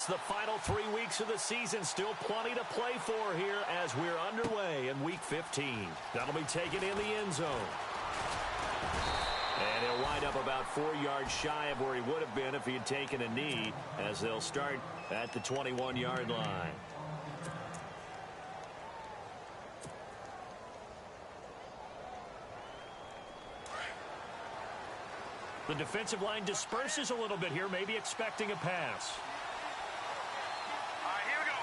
the final 3 weeks of the season. Still plenty to play for here as we're underway in Week 15. That'll be taken in the end zone. And he'll wind up about 4 yards shy of where he would have been if he had taken a knee, as they'll start at the 21-yard line. The defensive line disperses a little bit here, maybe expecting a pass. All right, here we go.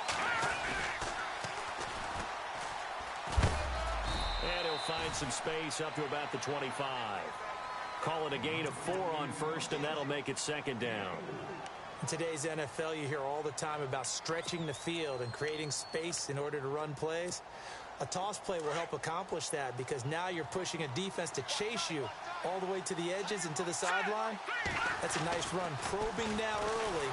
And he'll find some space up to about the 25. Call it a gain of 4 on first, and that'll make it second down. In today's NFL, you hear all the time about stretching the field and creating space in order to run plays. A toss play will help accomplish that because now you're pushing a defense to chase you all the way to the edges and to the sideline. That's a nice run. Probing now early.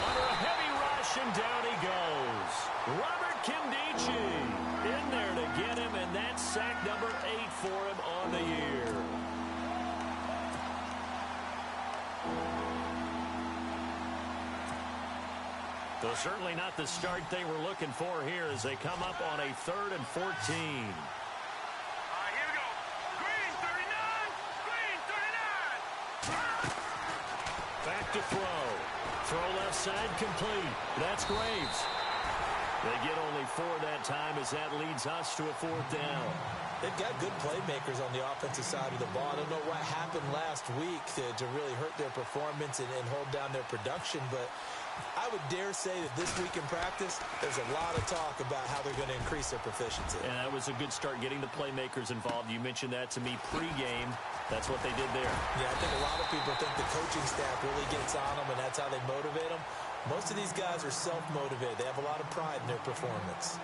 Under a heavy rush, and down he goes. Robert Kimdichie in there to get him, and that's sack number 8 for him on the year. So certainly not the start they were looking for here as they come up on a 3rd and 14. All right, here we go. Green, 39. Green, 39. Back to throw. Throw left side complete. That's Graves. They get only 4 that time as that leads us to a 4th down. They've got good playmakers on the offensive side of the ball. I don't know what happened last week to really hurt their performance and hold down their production, but I would dare say that this week in practice, there's a lot of talk about how they're going to increase their proficiency. And that was a good start getting the playmakers involved. You mentioned that to me pregame. That's what they did there. Yeah, I think a lot of people think the coaching staff really gets on them, and that's how they motivate them. Most of these guys are self-motivated. They have a lot of pride in their performance.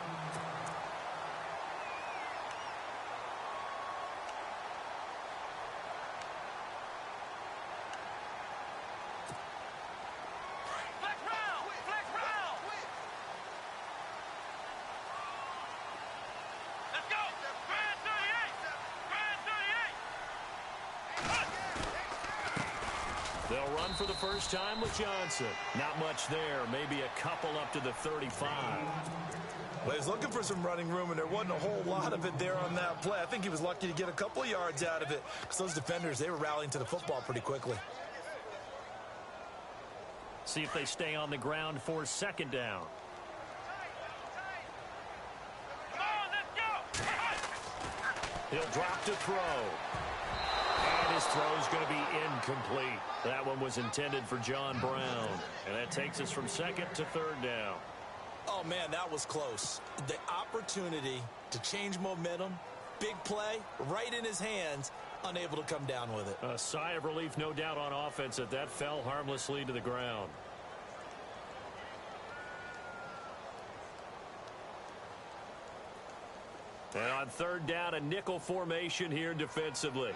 They'll run for the first time with Johnson. Not much there. Maybe a couple up to the 35. Well, he's looking for some running room, and there wasn't a whole lot of it there on that play. I think he was lucky to get a couple of yards out of it because those defenders, they were rallying to the football pretty quickly. See if they stay on the ground for second down. Come on, let's go. He'll drop to throw. And his throw is going to be incomplete. That one was intended for John Brown. And that takes us from second to 3rd down. Oh, man, that was close. The opportunity to change momentum, big play, right in his hands, unable to come down with it. A sigh of relief, no doubt, on offense that fell harmlessly to the ground. And on 3rd down, a nickel formation here defensively.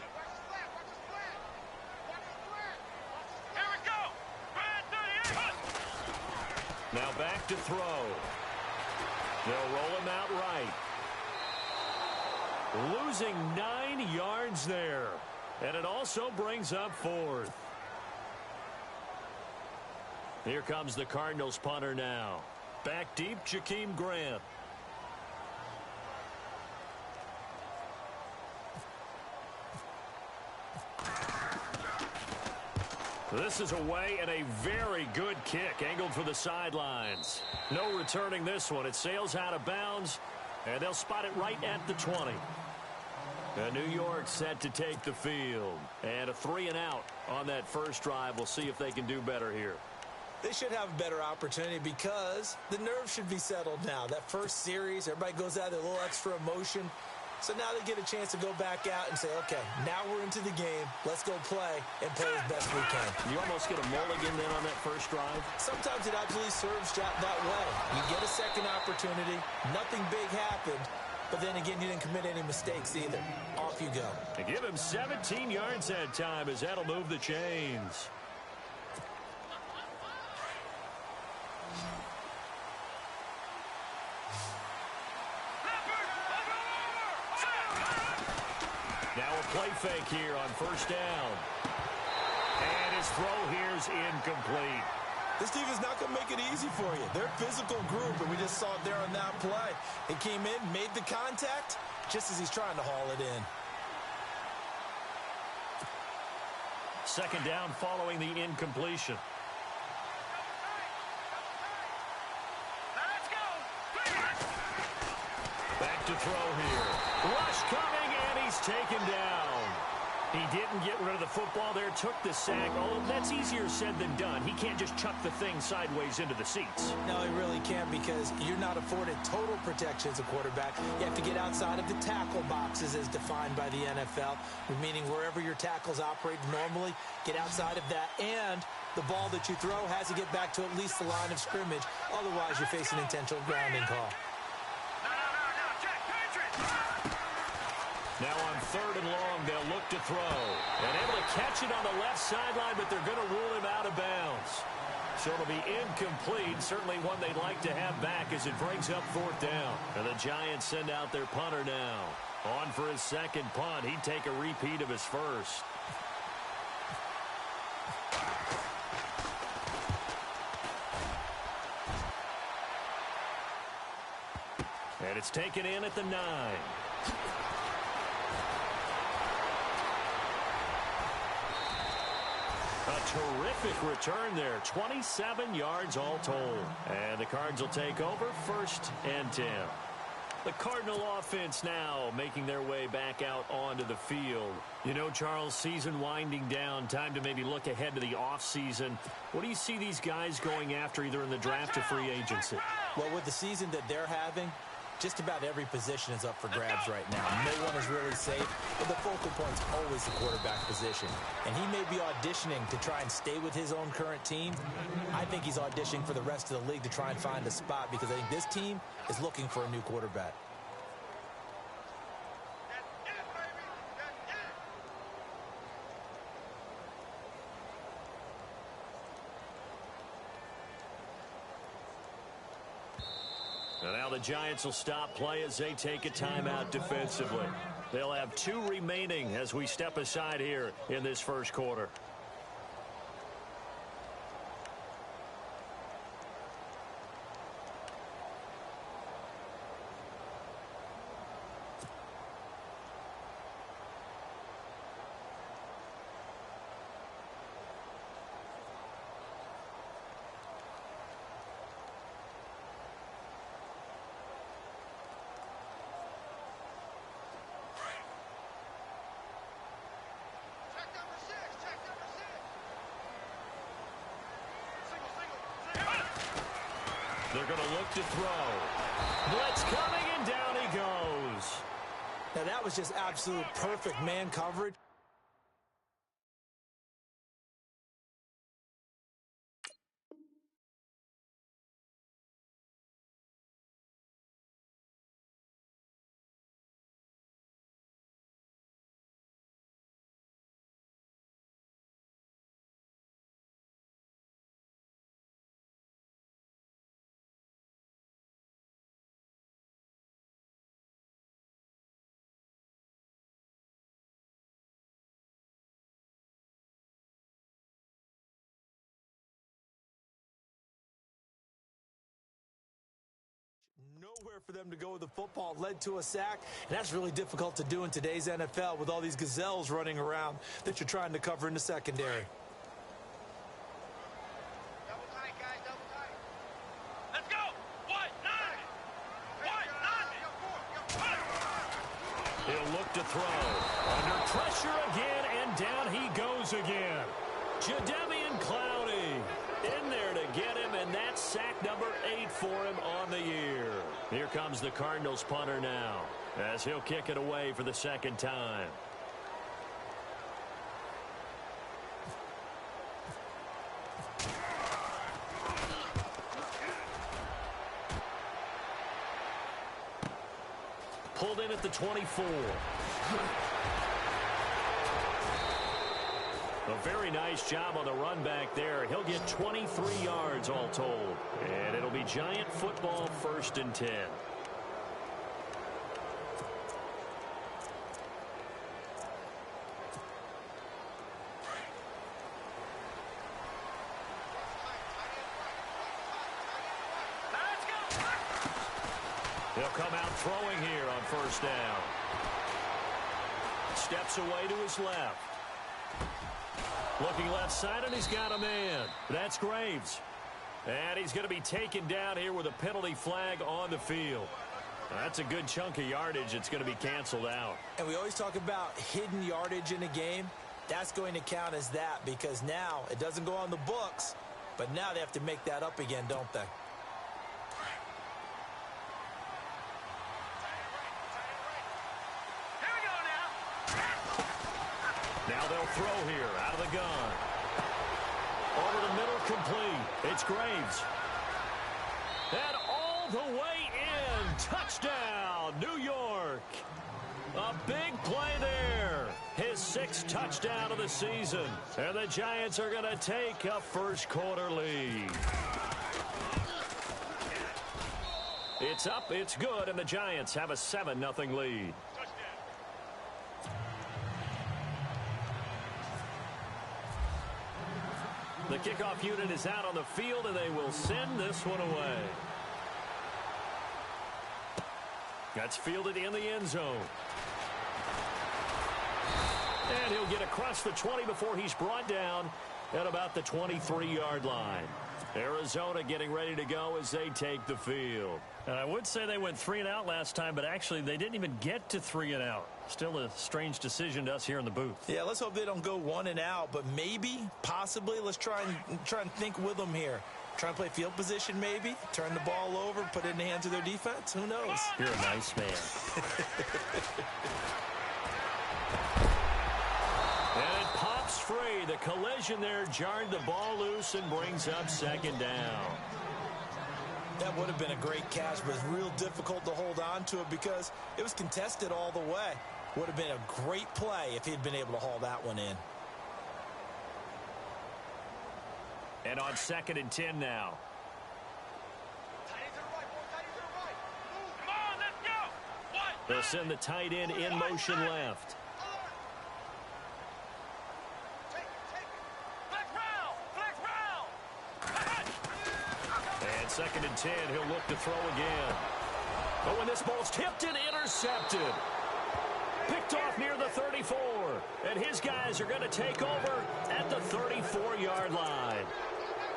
Now back to throw. They'll roll him out right. Losing 9 yards there. And it also brings up 4th. Here comes the Cardinals punter now. Back deep, Jakeem Grant. This is away and a very good kick angled for the sidelines. No returning this one. It sails out of bounds, and they'll spot it right at the 20. And New York set to take the field. And a 3-and-out on that first drive. We'll see if they can do better here. They should have a better opportunity because the nerves should be settled now. That first series, everybody goes out with a little extra emotion. So now they get a chance to go back out and say, okay, now we're into the game. Let's go play and play as best we can. You almost get a mulligan then on that first drive? Sometimes it absolutely serves that way. You get a second opportunity. Nothing big happened. But then again, you didn't commit any mistakes either. Off you go. They give him 17 yards that time as that'll move the chains. Now a play fake here on first down. And his throw here is incomplete. This defense is not going to make it easy for you. They're a physical group, and we just saw it there on that play. He came in, made the contact, just as he's trying to haul it in. Second down following the incompletion. Let's go. Back to throw here. Rush coming, and he's taken down. He didn't get rid of the football there, took the sack. Oh, that's easier said than done. He can't just chuck the thing sideways into the seats. No, he really can't, because you're not afforded total protection as a quarterback. You have to get outside of the tackle boxes as defined by the NFL, meaning wherever your tackles operate normally, get outside of that. And the ball that you throw has to get back to at least the line of scrimmage. Otherwise, you're facing intentional grounding call. Now on 3rd and long, they'll look to throw. And able to catch it on the left sideline, but they're going to rule him out of bounds. So it'll be incomplete. Certainly one they'd like to have back as it brings up 4th down. And the Giants send out their punter now. On for his second punt. He'd take a repeat of his first. And it's taken in at the 9. A terrific return there. 27 yards all told. And the Cards will take over 1st and 10. The Cardinal offense now making their way back out onto the field. You know, Charles, season winding down. Time to maybe look ahead to the offseason. What do you see these guys going after either in the draft or free agency? Well, with the season that they're having, just about every position is up for grabs right now. No one is really safe, but the focal point's always the quarterback position. And he may be auditioning to try and stay with his own current team. I think he's auditioning for the rest of the league to try and find a spot, because I think this team is looking for a new quarterback. And now the Giants will stop play as they take a timeout defensively. They'll have 2 remaining as we step aside here in this first quarter. They're going to look to throw. Blitz coming, and down he goes. Now, that was just absolute perfect man coverage. Nowhere for them to go with the football. Led to a sack, and that's really difficult to do in today's NFL with all these gazelles running around that you're trying to cover in the secondary. Double tight, guys, double tight. Let's go. What? 9. He'll look to throw. Under pressure again, and down he goes again. Jadeveon Clowney in there to get him, and that's sack number 8 for him on the year. Here comes the Cardinals punter now, as he'll kick it away for the second time. Pulled in at the 24. A very nice job on the run back there. He'll get 23 yards all told. And it'll be Giant football, 1st and 10. He'll come out throwing here on first down. Steps away to his left. Looking left side, and he's got a man. That's Graves. And he's going to be taken down here with a penalty flag on the field. That's a good chunk of yardage. It's going to be canceled out. And we always talk about hidden yardage in a game. That's going to count as that because now it doesn't go on the books, but now they have to make that up again, don't they? Here we go now. Now they'll throw here out of the gun. Over the middle, complete. It's Graves. And all the way in. Touchdown, New York. A big play there. His 6th touchdown of the season. And the Giants are going to take a first quarter lead. It's up, it's good, and the Giants have a 7-0 lead. The kickoff unit is out on the field, and they will send this one away. That's fielded in the end zone. And he'll get across the 20 before he's brought down at about the 23-yard line. Arizona getting ready to go as they take the field. And I would say they went 3 and out last time, but actually they didn't even get to 3 and out. Still a strange decision to us here in the booth. Yeah, let's hope they don't go 1 and out, but maybe, possibly, let's try and think with them here. Try and play field position maybe, turn the ball over, put it in the hands of their defense. Who knows? You're a nice man. And it pops free. The collision there jarred the ball loose and brings up 2nd down. That would have been a great catch, but it's real difficult to hold on to it because it was contested all the way. Would have been a great play if he'd been able to haul that one in. And on 2nd and 10 now. Come on, let's go. What? They'll send the tight end in motion left. And 2nd and 10, he'll look to throw again. But when this ball's tipped and intercepted. Picked off near the 34. And his guys are going to take over at the 34-yard line.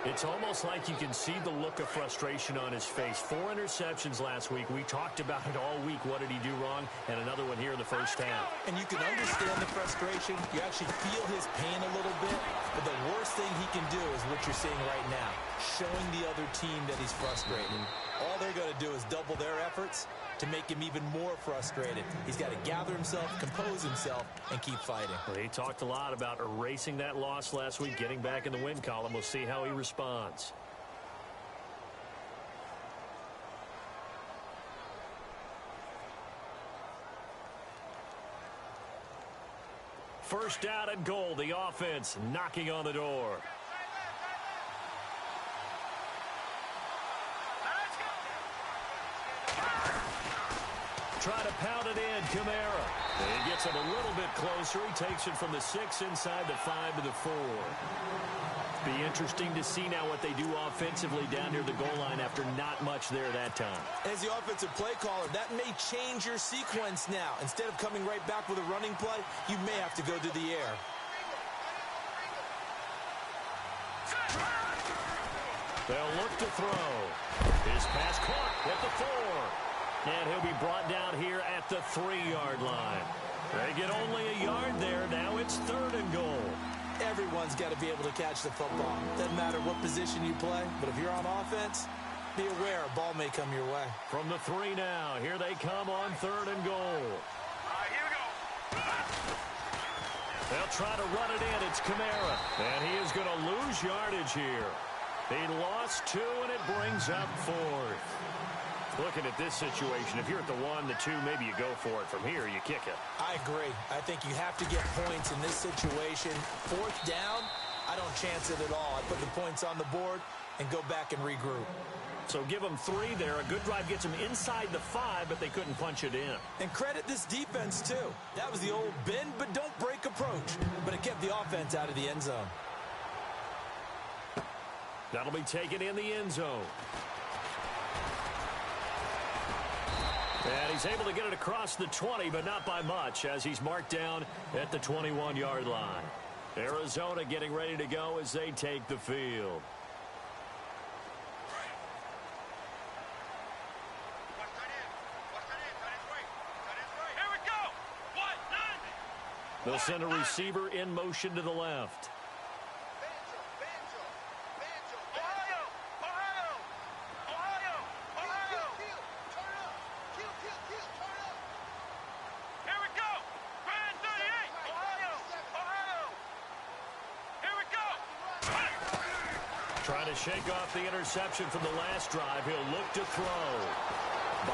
It's almost like you can see the look of frustration on his face. 4 interceptions last week. We talked about it all week. What did he do wrong? And another one here in the first half. And you can understand the frustration. You actually feel his pain a little bit. But the worst thing he can do is what you're seeing right now, showing the other team that he's frustrated. All they're going to do is double their efforts to make him even more frustrated. He's got to gather himself, compose himself, and keep fighting. Well, he talked a lot about erasing that loss last week, getting back in the win column. We'll see how he responds. First down and goal. The offense knocking on the door. Try to pound it in, Kamara. He gets it a little bit closer. He takes it from the 6 inside the 5 to the 4. Be interesting to see now what they do offensively down near the goal line after not much there that time. As the offensive play caller, that may change your sequence now. Instead of coming right back with a running play, you may have to go to the air. They'll look to throw. His pass caught at the 4. And he'll be brought down here at the 3-yard line. They get only a yard there. Now it's 3rd and goal. Everyone's got to be able to catch the football. Doesn't matter what position you play, but if you're on offense, be aware a ball may come your way. From the 3 now, here they come on 3rd and goal. All right, here we go. They'll try to run it in. It's Kamara. And he is going to lose yardage here. He lost 2, and it brings up 4th. Looking at this situation, if you're at the 1, the 2, maybe you go for it. From here, you kick it. I agree. I think you have to get points in this situation. 4th down, I don't chance it at all. I put the points on the board and go back and regroup. So give them 3 there. A good drive gets them inside the 5, but they couldn't punch it in. And credit this defense, too. That was the old bend but don't break approach. But it kept the offense out of the end zone. That'll be taken in the end zone. He's able to get it across the 20, but not by much, as he's marked down at the 21-yard line. Arizona getting ready to go as they take the field. They'll send a receiver in motion to the left. Trying to shake off the interception from the last drive. He'll look to throw.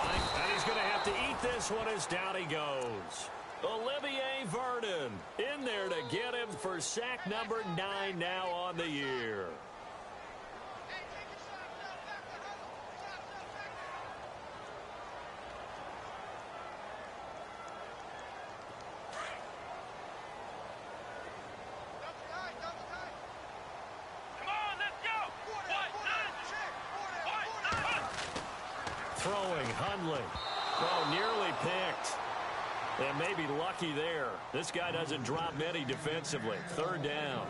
And he's going to have to eat this one as down he goes. Olivier Vernon in there to get him for sack number 9 now on the year. Throwing, Hundley. Oh, nearly picked. And maybe lucky there. This guy doesn't drop many defensively. 3rd down.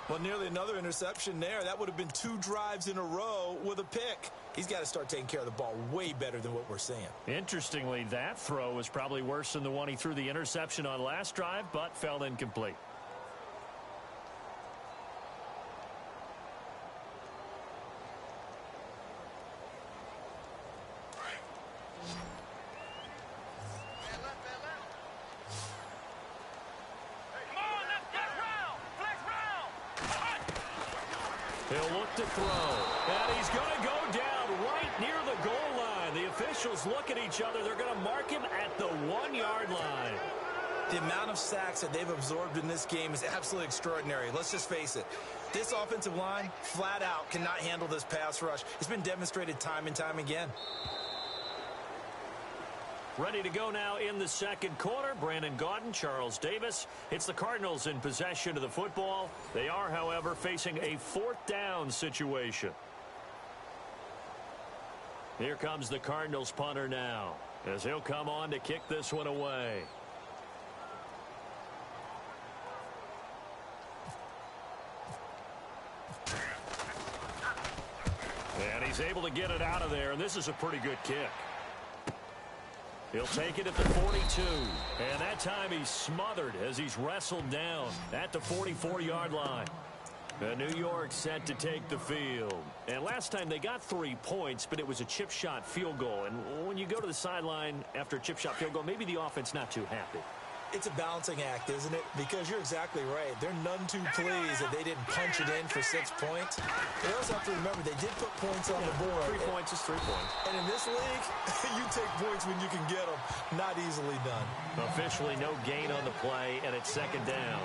Well, nearly another interception there. That would have been 2 drives in a row with a pick. He's got to start taking care of the ball way better than what we're seeing. Interestingly, that throw was probably worse than the one he threw the interception on last drive, but fell incomplete. He'll look to throw. And he's going to go down right near the goal line. The officials look at each other. They're going to mark him at the 1-yard line. The amount of sacks that they've absorbed in this game is absolutely extraordinary. Let's just face it. This offensive line, flat out, cannot handle this pass rush. It's been demonstrated time and time again. Ready to go now in the second quarter. Brandon Gaudin, Charles Davis. It's the Cardinals in possession of the football. They are, however, facing a 4th down situation. Here comes the Cardinals punter now, as he'll come on to kick this one away. And he's able to get it out of there, and this is a pretty good kick. He'll take it at the 42. And that time he's smothered as he's wrestled down at the 44-yard line. New York set to take the field. And last time they got 3 points, but it was a chip shot field goal. And when you go to the sideline after a chip shot field goal, maybe the offense not too happy. It's a balancing act, isn't it? Because you're exactly right. They're none too pleased that they didn't punch it in for 6 points. They also have to remember they did put points on the board. 3 points is 3 points. And in this league, you take points when you can get them. Not easily done. Officially no gain on the play, and it's 2nd down.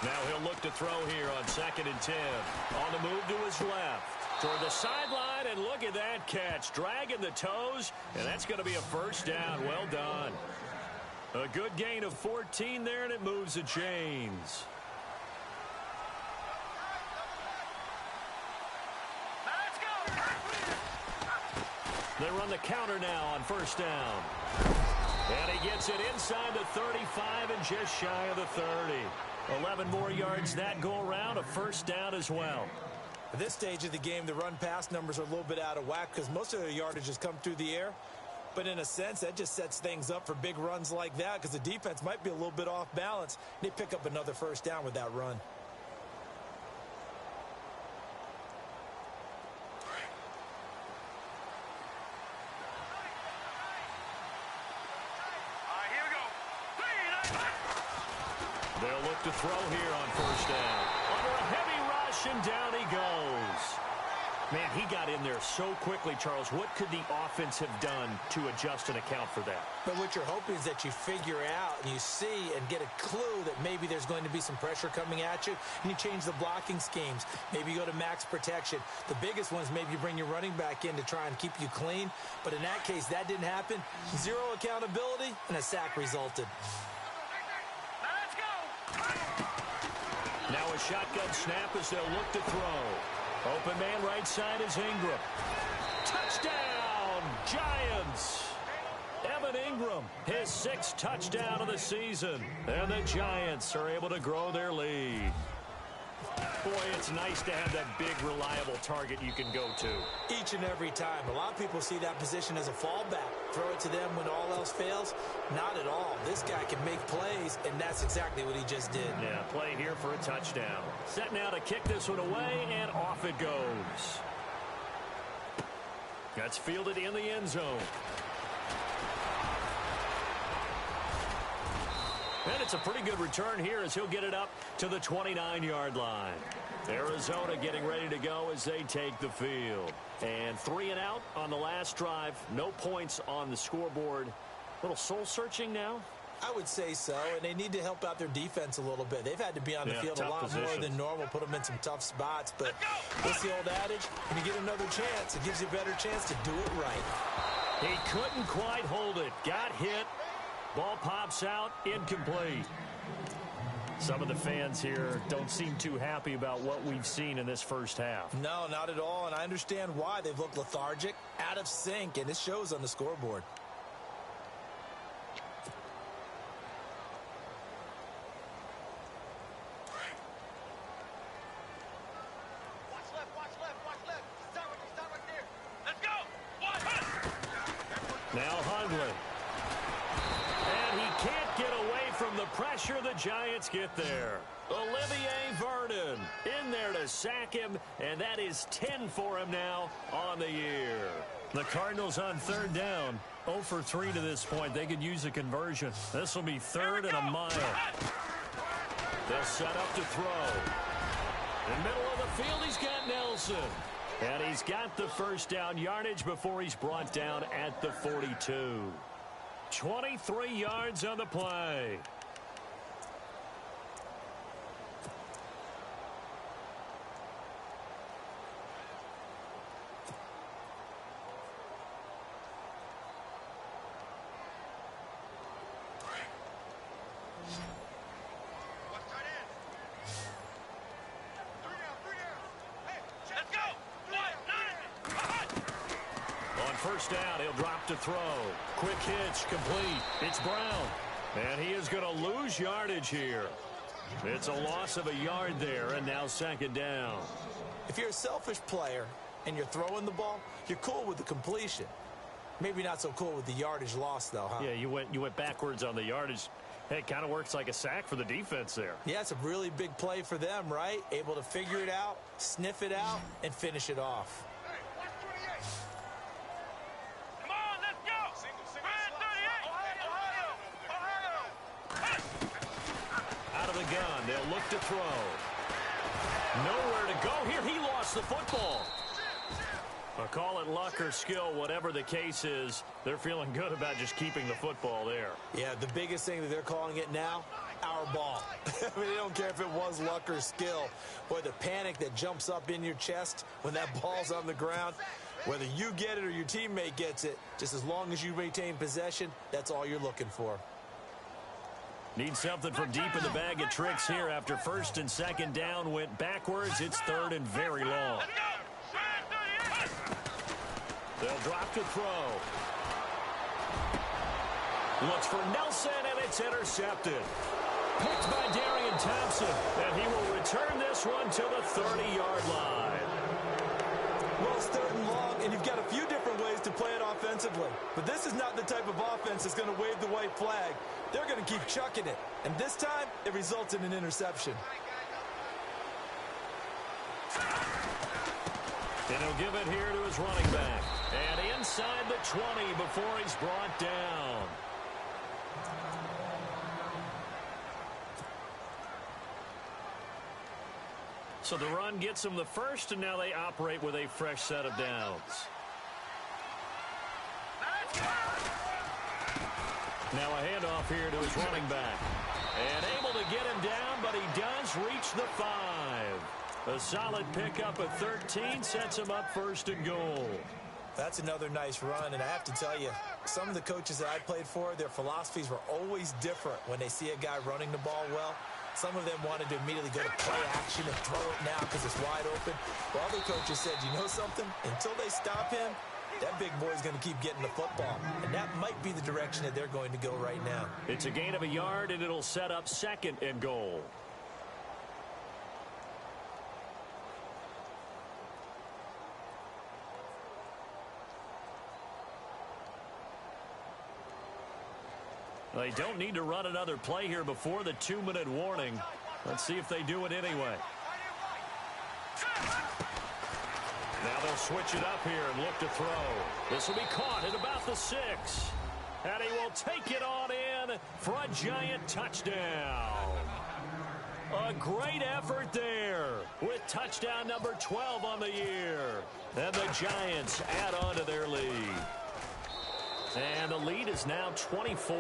Now he'll look to throw here on 2nd and 10. On the move to his left. Toward the sideline, and look at that catch. Dragging the toes, and that's going to be a 1st down. Well done. A good gain of 14 there, and it moves the chains. They run the counter now on 1st down. And he gets it inside the 35 and just shy of the 30. 11 more yards that go around, a 1st down as well. At this stage of the game, the run-pass numbers are a little bit out of whack because most of their yardage has come through the air. But in a sense, that just sets things up for big runs like that because the defense might be a little bit off balance. They pick up another 1st down with that run. They'll look to throw here on 1st down. Under a heavy rush, and down he goes. Man, he got in there so quickly, Charles. What could the offense have done to adjust and account for that? But what you're hoping is that you figure out and you see and get a clue that maybe there's going to be some pressure coming at you, and you change the blocking schemes. Maybe you go to max protection. The biggest one is maybe you bring your running back in to try and keep you clean. But in that case, that didn't happen. Zero accountability, and a sack resulted. Let's go. Now a shotgun snap as they'll look to throw. Open man right side is Ingram. Touchdown, Giants! Evan Ingram, his 6th touchdown of the season. And the Giants are able to grow their lead. Boy, it's nice to have that big, reliable target you can go to. Each and every time. A lot of people see that position as a fallback. Throw it to them when all else fails. Not at all. This guy can make plays, and that's exactly what he just did. Yeah, play here for a touchdown. Set now to kick this one away, and off it goes. That's fielded in the end zone. And it's a pretty good return here as he'll get it up to the 29-yard line. Arizona getting ready to go as they take the field. And 3 and out on the last drive. No points on the scoreboard. A little soul-searching now? I would say so, and they need to help out their defense a little bit. They've had to be on the field a lot more than normal, put them in some tough spots. But what's the old adage? When you get another chance, it gives you a better chance to do it right. He couldn't quite hold it. Got hit. Ball pops out, incomplete. Some of the fans here don't seem too happy about what we've seen in this first half. No, not at all, and I understand why. They've looked lethargic, out of sync, and it shows on the scoreboard. Watch left. Start right there. Let's go. Watch. Now Hundley. And he can't get away from the pressure. The Giants get there. Olivier Vernon in there to sack him, and that is 10 for him now on the year. The Cardinals on 3rd down. 0 for 3 to this point. They could use a conversion. This will be 3rd and a mile. They'll set up to throw. In the middle of the field, he's got Nelson. And he's got the first down yardage before he's brought down at the 42. 23 yards on the play. First down, he'll drop to throw. Quick hitch, complete. It's Brown. And he is going to lose yardage here. It's a loss of a yard there, and now 2nd down. If you're a selfish player and you're throwing the ball, you're cool with the completion. Maybe not so cool with the yardage loss, though, huh? Yeah, you went backwards on the yardage. Hey, it kind of works like a sack for the defense there. Yeah, it's a really big play for them, right? Able to figure it out, sniff it out, and finish it off. Gun. They'll look to throw. Nowhere to go here. He lost the football. I'll call it luck or skill, whatever the case is. They're feeling good about just keeping the football there. Yeah, the biggest thing that they're calling it now, our ball. I mean, they don't care if it was luck or skill. Boy, the panic that jumps up in your chest when that ball's on the ground, whether you get it or your teammate gets it, just as long as you retain possession, that's all you're looking for. Need something from deep in the bag of tricks here after 1st and 2nd down went backwards. It's 3rd and very long. They'll drop to throw. Looks for Nelson, and it's intercepted. Picked by Darian Thompson, and he will return this one to the 30-yard line. Well, it's 3rd and long, and you've got a few different ways to play it offensively. But this is not the type of offense that's going to wave the white flag. They're going to keep chucking it. And this time, it results in an interception. And he'll give it here to his running back. And inside the 20 before he's brought down. So the run gets them the first, and now they operate with a fresh set of downs. Now a handoff here to his running back. And able to get him down, but he does reach the 5. A solid pickup of 13 sets him up first and goal. That's another nice run, and I have to tell you, some of the coaches that I played for, their philosophies were always different when they see a guy running the ball well. Some of them wanted to immediately go to play action and throw it now because it's wide open. Well, other coaches said, you know something? Until they stop him, that big boy's going to keep getting the football. And that might be the direction that they're going to go right now. It's a gain of a yard, and it'll set up second and goal. They don't need to run another play here before the 2-minute warning. Let's see if they do it anyway. Now they'll switch it up here and look to throw. This will be caught at about the 6. And he will take it on in for a giant touchdown. A great effort there with touchdown number 12 on the year. And the Giants add on to their lead. And the lead is now 24.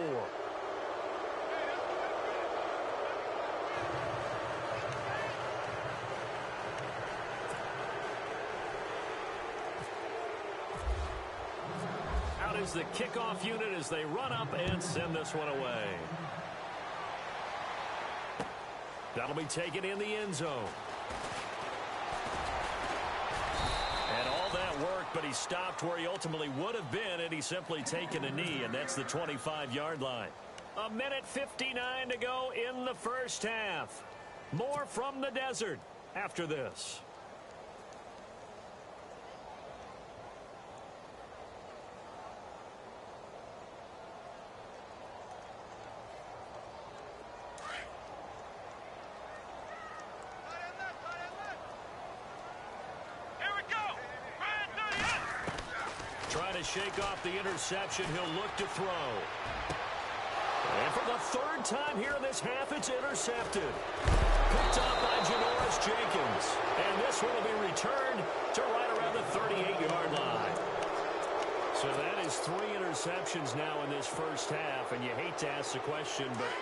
Out is the kickoff unit as they run up and send this one away. That'll be taken in the end zone. And all that work, but he stopped where he ultimately would have been had he simply taken a knee, and that's the 25-yard line. 1:59 to go in the first half. More from the desert after this. Trying to shake off the interception. He'll look to throw. And for the third time here in this half, it's intercepted. Picked up by Janoris Jenkins. And this one will be returned to right around the 38-yard line. So that is 3 interceptions now in this first half. And you hate to ask the question, but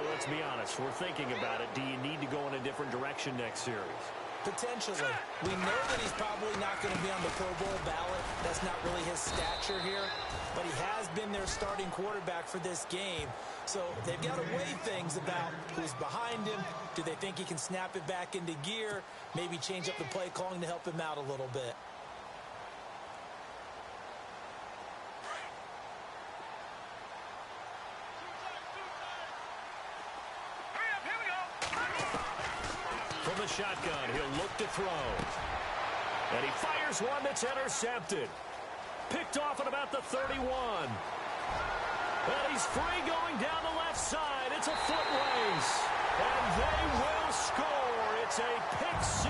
let's be honest. We're thinking about it. Do you need to go in a different direction next series? Potentially. We know that he's probably not going to be on the Pro Bowl ballot. That's not really his stature here. But he has been their starting quarterback for this game. So they've got to weigh things about who's behind him. Do they think he can snap it back into gear? Maybe change up the play calling to help him out a little bit. From the shotgun, he'll look to throw. And he fires one that's intercepted. Picked off at about the 31. And he's free going down the left side. It's a foot race. And they will score. It's a pick 6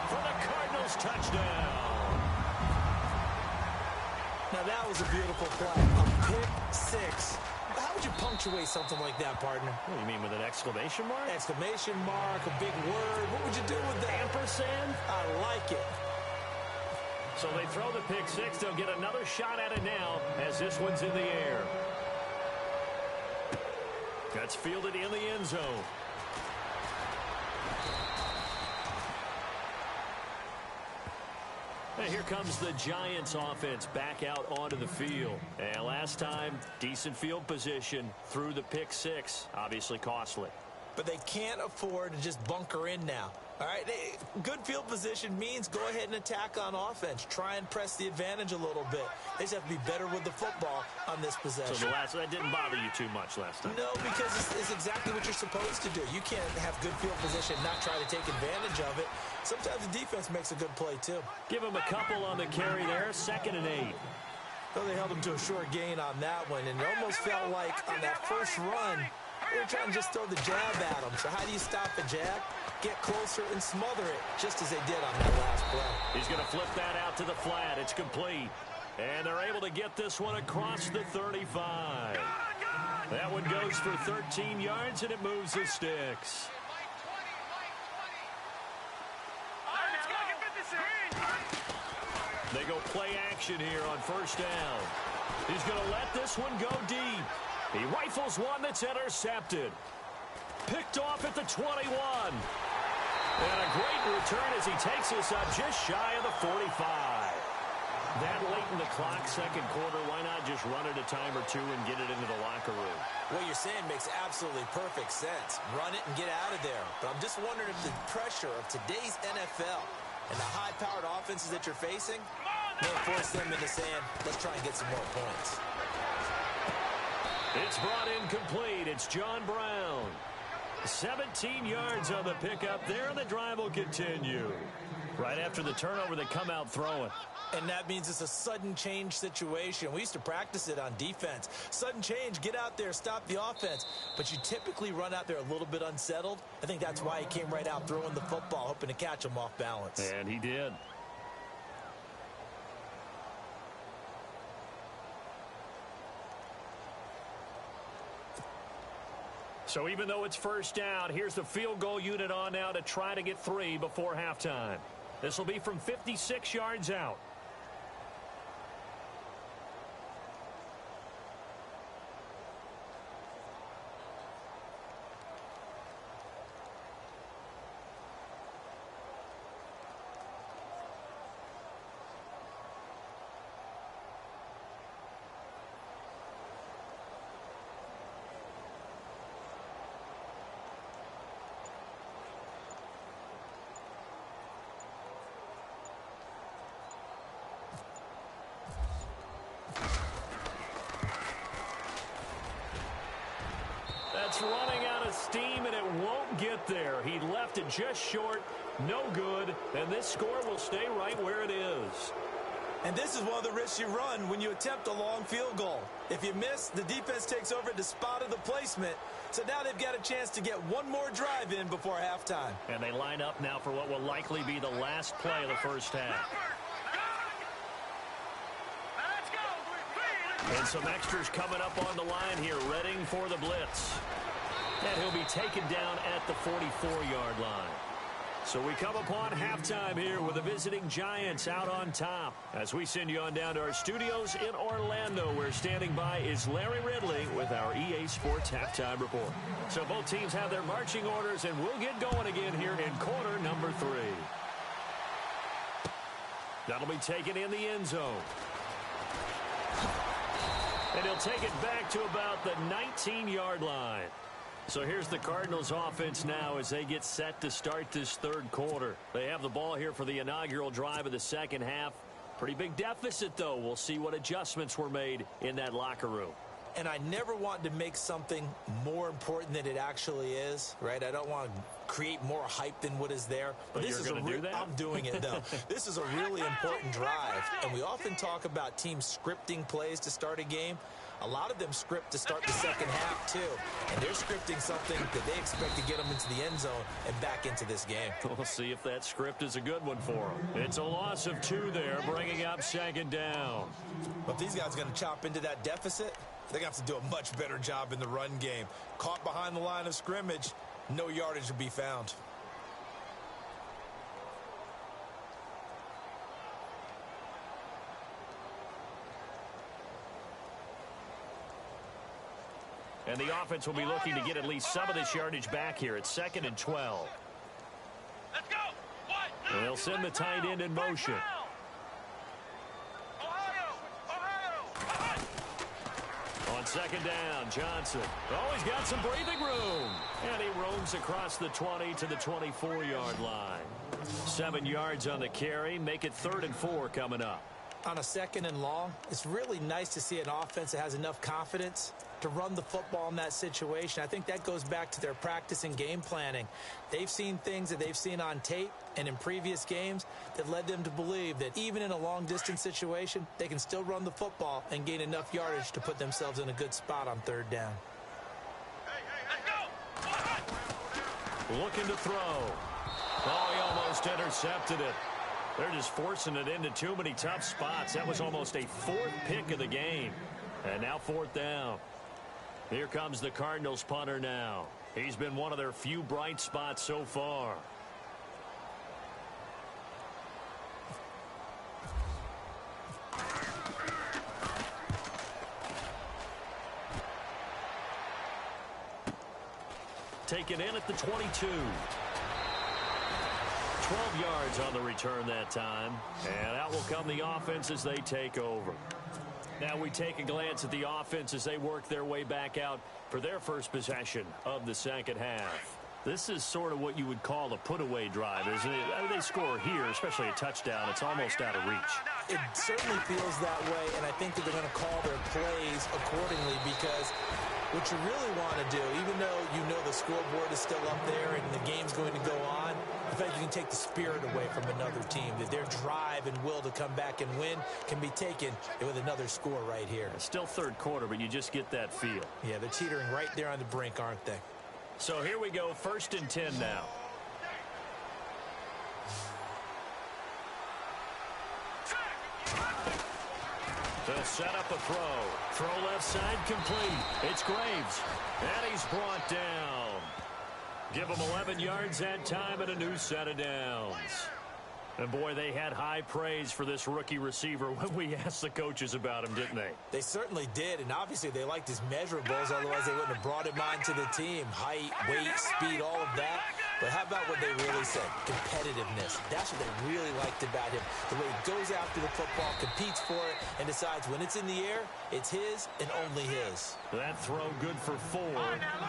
for the Cardinals touchdown. Now that was a beautiful play. A pick 6. How would you punctuate something like that, partner? What do you mean, with an exclamation mark? Exclamation mark, a big word. What would you do with that? Ampersand? I like it. So they throw the pick 6. They'll get another shot at it now as this one's in the air. That's fielded in the end zone. And here comes the Giants offense back out onto the field. And last time, decent field position through the pick 6. Obviously costly. But they can't afford to just bunker in now. All right, good field position means go ahead and attack on offense. Try and press the advantage a little bit. They just have to be better with the football on this possession. So that didn't bother you too much last time? No, because it's exactly what you're supposed to do. You can't have good field position and not try to take advantage of it. Sometimes the defense makes a good play, too. Give him a couple on the carry there, 2nd and 8. So they held him to a short gain on that one, and it almost felt like on that first run, they were trying to just throw the jab at him. So how do you stop the jab? Get closer and smother it, just as they did on that last play. He's going to flip that out to the flat. It's complete. And they're able to get this one across the 35. That one goes for 13 yards, and it moves the sticks. They go play action here on first down. He's going to let this one go deep. He rifles one that's intercepted. Picked off at the 21. And a great return as he takes us up just shy of the 45. That late in the clock, second quarter, why not just run it a time or two and get it into the locker room? What you're saying makes absolutely perfect sense. Run it and get out of there. But I'm just wondering if the pressure of today's NFL and the high-powered offenses that you're facing may force them into saying, let's try and get some more points. It's brought in complete. It's John Brown. 17 yards on the pickup there, and the drive will continue. Right after the turnover, they come out throwing. And that means it's a sudden change situation. We used to practice it on defense. Sudden change, get out there, stop the offense. But you typically run out there a little bit unsettled. I think that's why he came right out throwing the football, hoping to catch him off balance. And he did. So even though it's first down, here's the field goal unit on now to try to get 3 before halftime. This will be from 56 yards out. It's running out of steam, and it won't get there. He left it just short, no good, and this score will stay right where it is. And this is one of the risks you run when you attempt a long field goal. If you miss, the defense takes over at the spot of the placement. So now they've got a chance to get one more drive in before halftime. And they line up now for what will likely be the last play of the first half. And some extras coming up on the line here, readying for the blitz. And he'll be taken down at the 44-yard line. So we come upon halftime here with the visiting Giants out on top. As we send you on down to our studios in Orlando, where standing by is Larry Ridley with our EA Sports Halftime Report. So both teams have their marching orders, and we'll get going again here in quarter number 3. That'll be taken in the end zone. And he'll take it back to about the 19-yard line. So here's the Cardinals offense now as they get set to start this third quarter. They have the ball here for the inaugural drive of the second half. Pretty big deficit, though. We'll see what adjustments were made in that locker room. And I never want to make something more important than it actually is, right? I don't want to create more hype than what is there. But this is going to do that? I'm doing it, though. This is a really important drive. And we often talk about teams scripting plays to start a game. A lot of them script to start the second half, too. And they're scripting something that they expect to get them into the end zone and back into this game. We'll see if that script is a good one for them. It's a loss of 2 there, bringing up second down. But if these guys are going to chop into that deficit, they're going to have to do a much better job in the run game. Caught behind the line of scrimmage, no yardage to be found. And the offense will be looking to get at least some of this yardage back here. It's 2nd and 12. Let's go. And they'll send the tight end in motion. On second down, Johnson. Oh, he's got some breathing room. And he roams across the 20 to the 24-yard line. 7 yards on the carry. Make it 3rd and 4 coming up. On a 2nd and long, it's really nice to see an offense that has enough confidence to run the football in that situation. I think that goes back to their practice and game planning. They've seen things that they've seen on tape and in previous games that led them to believe that even in a long-distance situation, they can still run the football and gain enough yardage to put themselves in a good spot on 3rd down. Looking to throw. Oh, he almost intercepted it. They're just forcing it into too many tough spots. That was almost a 4th pick of the game. And now 4th down. Here comes the Cardinals punter now. He's been one of their few bright spots so far. taken in at the 22. 12 yards on the return that time. And out will come the offense as they take over. Now we take a glance at the offense as they work their way back out for their first possession of the second half. This is sort of what you would call a put-away drive, isn't it? I mean, they score here, especially a touchdown. It's almost out of reach. It certainly feels that way, and I think that they're going to call their plays accordingly because what you really want to do, even though you know the scoreboard is still up there and the game's going to go on, the fact you can take the spirit away from another team, that their drive and will to come back and win can be taken with another score right here. It's still third quarter, but you just get that feel. Yeah, they're teetering right there on the brink, aren't they? So here we go, 1st and 10 now. They'll set up a throw. Throw left side complete. It's Graves. And he's brought down. Give him 11 yards that time and a new set of downs. And, boy, they had high praise for this rookie receiver when we asked the coaches about him, didn't they? They certainly did, and obviously they liked his measurables, otherwise they wouldn't have brought him onto the team. Height, weight, speed, all of that. But how about what they really said? Competitiveness. That's what they really liked about him. The way he goes after the football, competes for it, and decides when it's in the air, it's his and only his. That throw good for 4.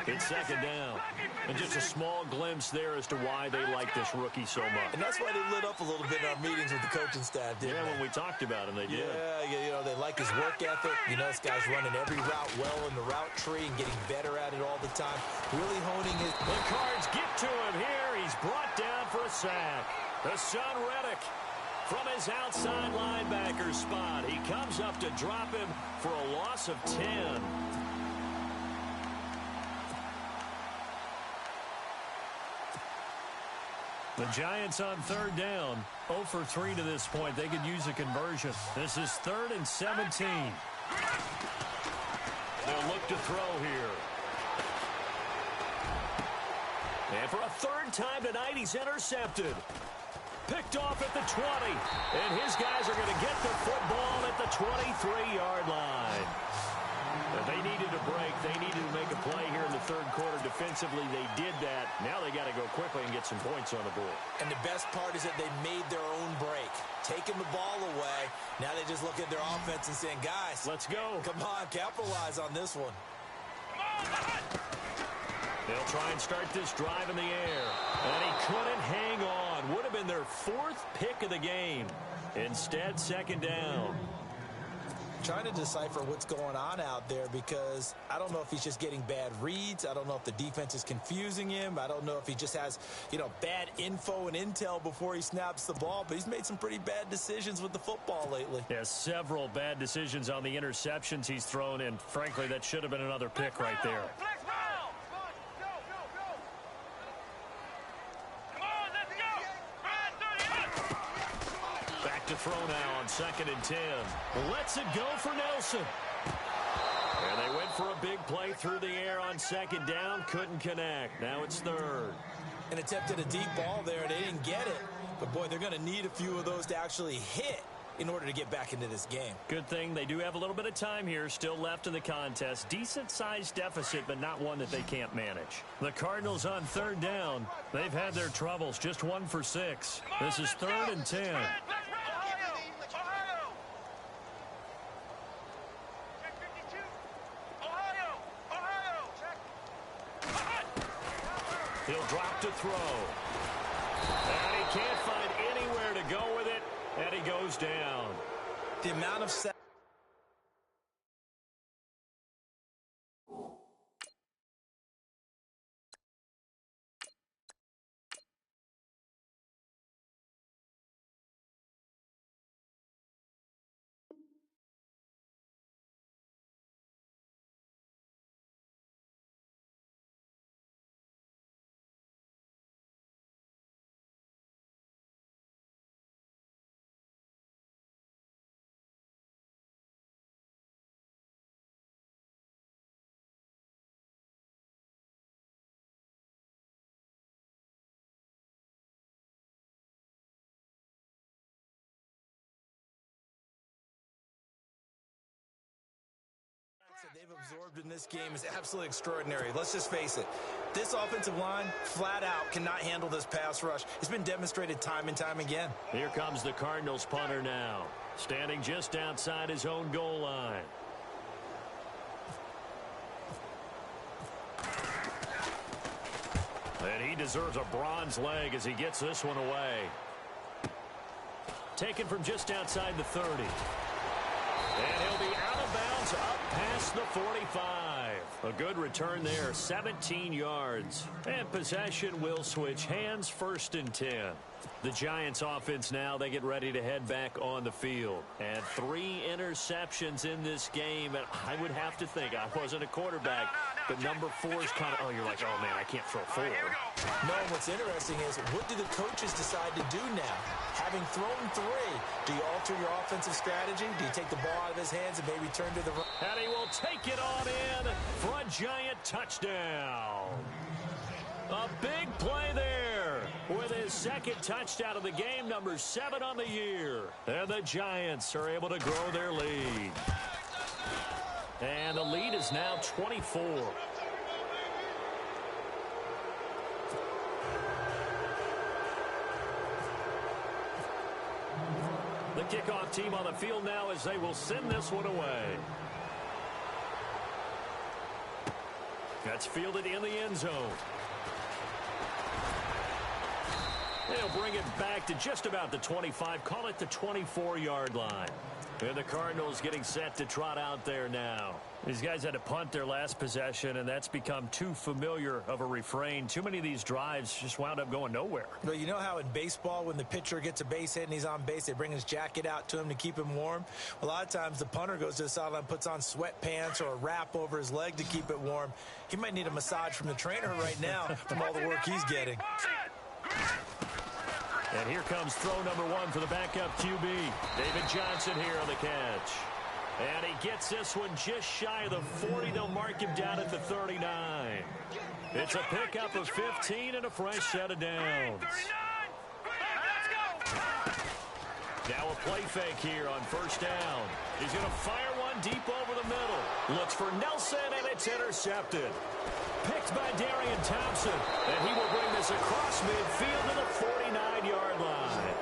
It's second down. And just a small glimpse there as to why they like this rookie so much. And that's why they lit up a little bit in our meetings with the coaching staff, didn't they? Yeah, when we talked about him, they did. Yeah, you know, they like his work ethic. You know, this guy's running every route well in the route tree and getting better at it all the time. Really honing his... The Cards get to him here. He's brought down for a sack. Hassan Reddick from his outside linebacker spot. He comes up to drop him for a loss of 10. The Giants on third down, 0 for 3 to this point. They could use a conversion. This is 3rd and 17. They'll look to throw here. And for a third time tonight, he's intercepted. Picked off at the 20. And his guys are going to get the football at the 23-yard line. If they needed a break, they needed to make a play here in the third quarter. Defensively, they did that. Now they got to go quickly and get some points on the board. And the best part is that they made their own break. Taking the ball away. Now they just look at their offense and saying, guys, let's go. Come on, capitalize on this one. They'll try and start this drive in the air. And he couldn't hang on. Would have been their 4th pick of the game. Instead, second down. Trying to decipher what's going on out there because I don't know if he's just getting bad reads. I don't know if the defense is confusing him. I don't know if he just has, you know, bad info and intel before he snaps the ball. But he's made some pretty bad decisions with the football lately. Yeah, several bad decisions on the interceptions he's thrown in. Frankly, that should have been another pick right there. To throw now on 2nd and 10. Lets it go for Nelson. And they went for a big play through the air on 2nd down. Couldn't connect. Now it's 3rd. An attempt at a deep ball there. They didn't get it. But, boy, they're going to need a few of those to actually hit in order to get back into this game. Good thing they do have a little bit of time here still left in the contest. Decent-sized deficit, but not one that they can't manage. The Cardinals on 3rd down. They've had their troubles. Just 1 for 6. This is 3rd and 10. He'll drop to throw. And he can't find anywhere to go with it, and he goes down. The amount of they've absorbed in this game is absolutely extraordinary. Let's just face it. This offensive line, flat out, cannot handle this pass rush. It's been demonstrated time and time again. Here comes the Cardinals punter now, standing just outside his own goal line. And he deserves a bronze leg as he gets this one away. Taken from just outside the 30. And he'll be out of bounds up past the 45. A good return there, 17 yards. And possession will switch hands, 1st and 10. The Giants offense now, they get ready to head back on the field. And 3 interceptions in this game. And I would have to think, I wasn't a quarterback, but number 4 is kind of, oh, you're like, oh, man, I can't throw 4. No, what's interesting is, what do the coaches decide to do now? Having thrown 3, do you alter your offensive strategy? Do you take the ball out of his hands and maybe turn to the run? And he will take it on in for a Giant touchdown. A big play there with his 2nd touchdown of the game, number 7 on the year. And the Giants are able to grow their lead. And the lead is now 24. The kickoff team on the field now as they will send this one away. That's fielded in the end zone. They'll bring it back to just about the 25, call it the 24-yard line. And the Cardinals getting set to trot out there now. These guys had to punt their last possession, and that's become too familiar of a refrain. Too many of these drives just wound up going nowhere. But you know how in baseball, when the pitcher gets a base hit and he's on base, they bring his jacket out to him to keep him warm? A lot of times the punter goes to the sideline, puts on sweatpants or a wrap over his leg to keep it warm. He might need a massage from the trainer right now from all the work he's getting. And here comes throw number 1 for the backup QB. David Johnson here on the catch. And he gets this one just shy of the 40. They'll mark him down at the 39. It's a pickup of 15 and a fresh set of downs. Now a play fake here on 1st down. He's going to fire one deep over the middle. Looks for Nelson, and it's intercepted. Picked by Darian Thompson. And he will bring this across midfield to the 49-yard line.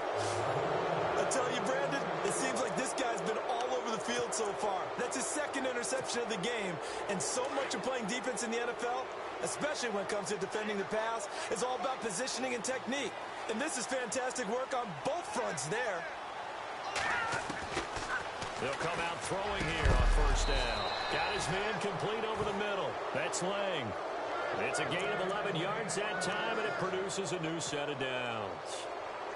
I tell you, Brandon, it seems like this guy's been all over the field so far. That's his 2nd interception of the game. And so much of playing defense in the NFL, especially when it comes to defending the pass, is all about positioning and technique. And this is fantastic work on both fronts there. They'll come out throwing here on 1st down. Got his man complete over the middle. That's Lang. It's a gain of 11 yards that time, and it produces a new set of downs.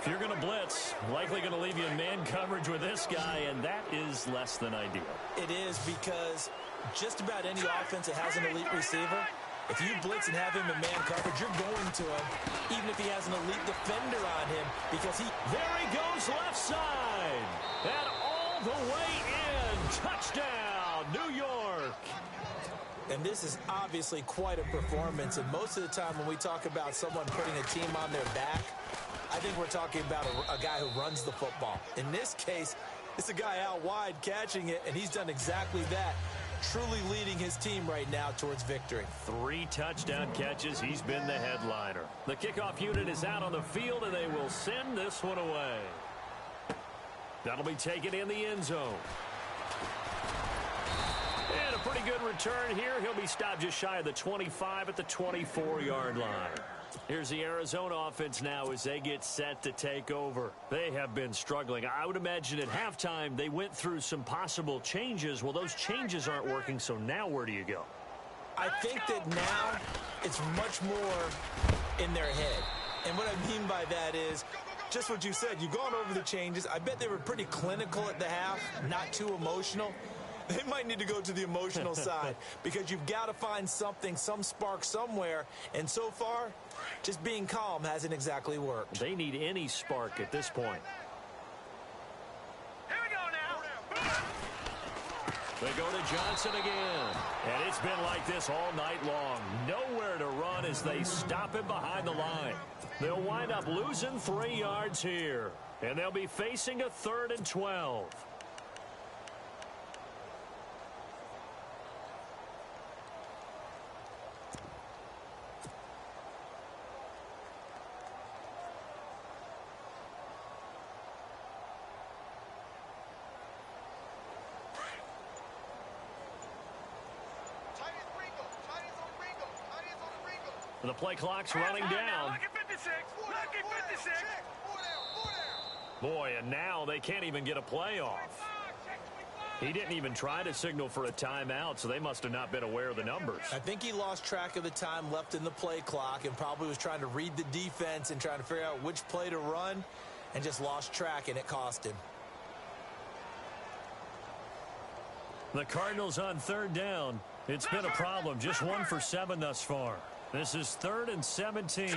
If you're going to blitz, likely going to leave you in man coverage with this guy, and that is less than ideal. It is, because just about any offense that has an elite receiver, if you blitz and have him in man coverage, you're going to him, even if he has an elite defender on him, because he... There he goes left side. And all the way in. Touchdown, New York. And this is obviously quite a performance. And most of the time when we talk about someone putting a team on their back, I think we're talking about a guy who runs the football. In this case, it's a guy out wide catching it, and he's done exactly that, truly leading his team right now towards victory. 3 touchdown catches. He's been the headliner. The kickoff unit is out on the field, and they will send this one away. That'll be taken in the end zone. And a pretty good return here. He'll be stopped just shy of the 25 at the 24-yard line. Here's the Arizona offense now as they get set to take over. They have been struggling. I would imagine at halftime they went through some possible changes. Well, those changes aren't working, so now where do you go? I think that now it's much more in their head. And what I mean by that is just what you said. You've gone over the changes. I bet they were pretty clinical at the half, not too emotional. They might need to go to the emotional side because you've got to find something, some spark somewhere. And so far, just being calm hasn't exactly worked. They need any spark at this point. Here we go now. They go to Johnson again. And it's been like this all night long. Nowhere to run as they stop him behind the line. They'll wind up losing 3 yards here. And they'll be facing a 3rd and 12. The play clock's running down. Lucky 56. Lucky 56. Boy, and now they can't even get a play off. He didn't even try to signal for a timeout, so they must have not been aware of the numbers. I think he lost track of the time left in the play clock and probably was trying to read the defense and trying to figure out which play to run and just lost track, and it cost him. The Cardinals on third down. It's been a problem. Just 1 for 7 thus far. This is 3rd and 17.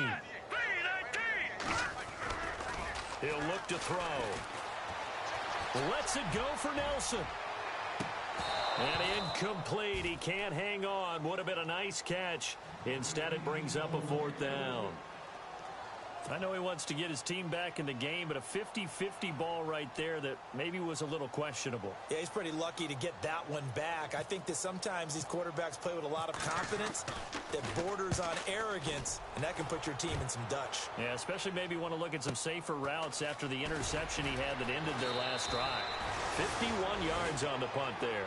He'll look to throw. Lets it go for Nelson. And incomplete. He can't hang on. Would have been a nice catch. Instead, it brings up a 4th down. I know he wants to get his team back in the game, but a 50-50 ball right there that maybe was a little questionable. Yeah, he's pretty lucky to get that one back. I think that sometimes these quarterbacks play with a lot of confidence that borders on arrogance, and that can put your team in some Dutch. Yeah, especially maybe want to look at some safer routes after the interception he had that ended their last drive. 51 yards on the punt there.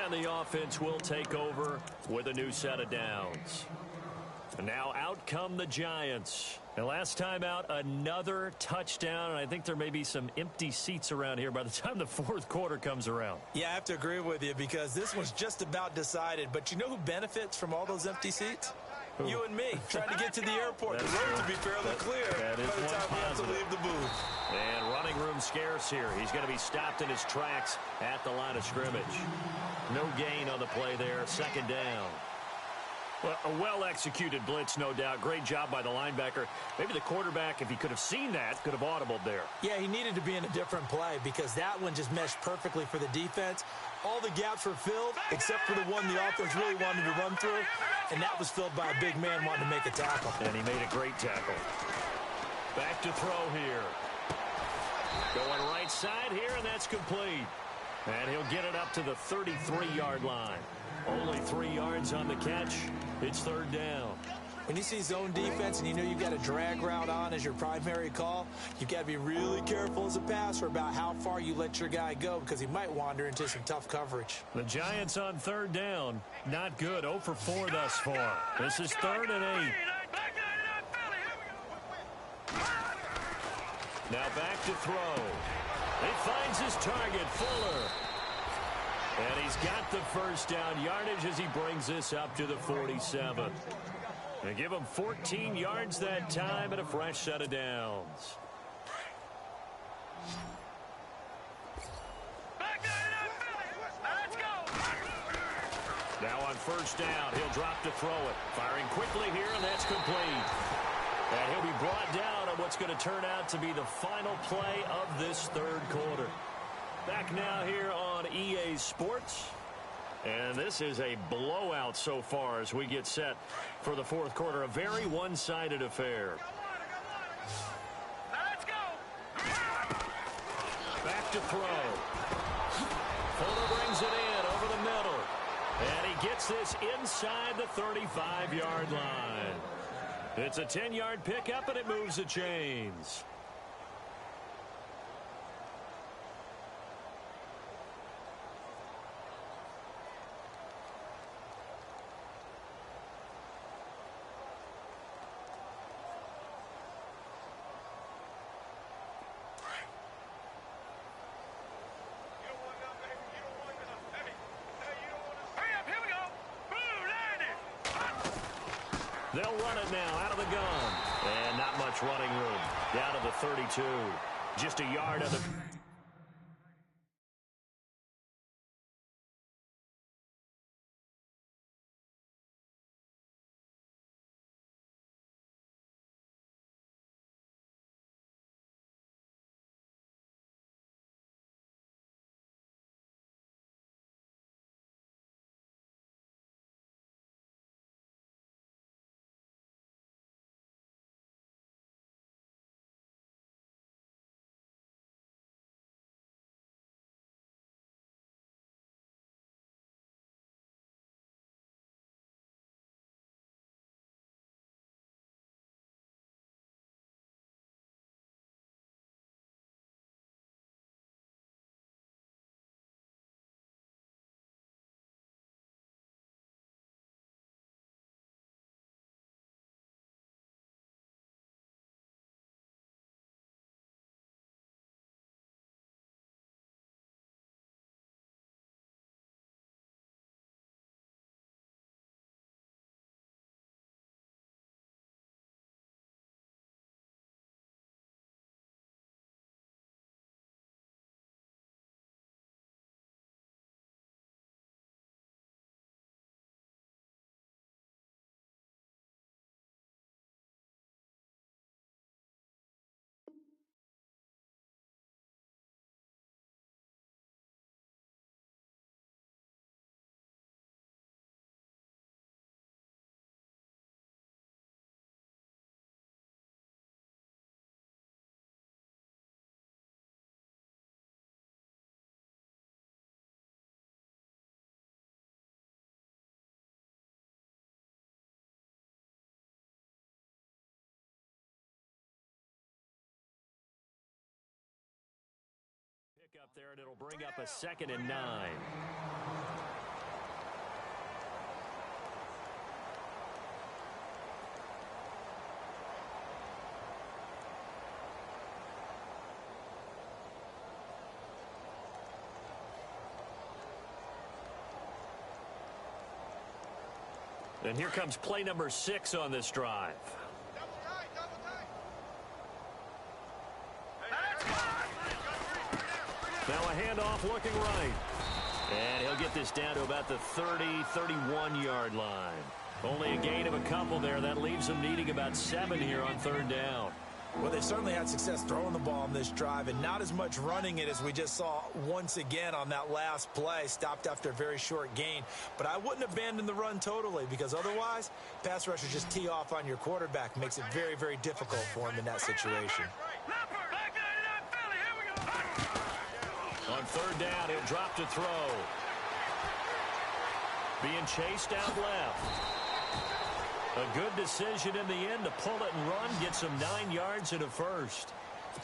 And the offense will take over with a new set of downs. And now out come the Giants. And last time out, another touchdown. And I think there may be some empty seats around here by the time the 4th quarter comes around. Yeah, I have to agree with you because this was just about decided. But you know who benefits from all those empty seats? Who? You and me, trying to get to the airport. The road to be fairly clear by the time we have to leave the booth. And running room scarce here. He's going to be stopped in his tracks at the line of scrimmage. No gain on the play there. 2nd down. Well, a well-executed blitz, no doubt. Great job by the linebacker. Maybe the quarterback, if he could have seen that, could have audibled there. Yeah, he needed to be in a different play because that one just meshed perfectly for the defense. All the gaps were filled except for the one the offense really wanted to run through, and that was filled by a big man wanting to make a tackle. And he made a great tackle. Back to throw here. Going right side here, and that's complete. And he'll get it up to the 33-yard line. Only 3 yards on the catch. It's 3rd down. When you see zone defense and you know you've got a drag route on as your primary call, you've got to be really careful as a passer about how far you let your guy go because he might wander into some tough coverage. The Giants on 3rd down. Not good. 0 for 4 thus far. This is 3rd and 8. Now back to throw. He finds his target, Fuller. And he's got the 1st down yardage as he brings this up to the 47. They give him 14 yards that time and a fresh set of downs. Now on 1st down, he'll drop to throw it. Firing quickly here, and that's complete. And he'll be brought down on what's going to turn out to be the final play of this 3rd quarter. Back now here on EA Sports. And this is a blowout so far as we get set for the 4th quarter. A very one-sided affair. Let's go. Back to throw. Fuller brings it in over the middle. And he gets this inside the 35-yard line. It's a 10-yard pickup, and it moves the chains. They'll run it now out of the gun. And not much running room. Down to the 32. Just a yard of the... Up there, and it'll bring up a 2nd and 9. And here comes play number 6 on this drive. Now a handoff looking right. And he'll get this down to about the 30, 31-yard line. Only a gain of a couple there. That leaves them needing about 7 here on 3rd down. Well, they certainly had success throwing the ball on this drive and not as much running it as we just saw once again on that last play. Stopped after a very short gain. But I wouldn't abandon the run totally because otherwise, pass rushers just tee off on your quarterback. Makes it very, very difficult for him in that situation. On 3rd down, he'll drop to throw. Being chased out left. A good decision in the end to pull it and run, get some 9 yards and a first.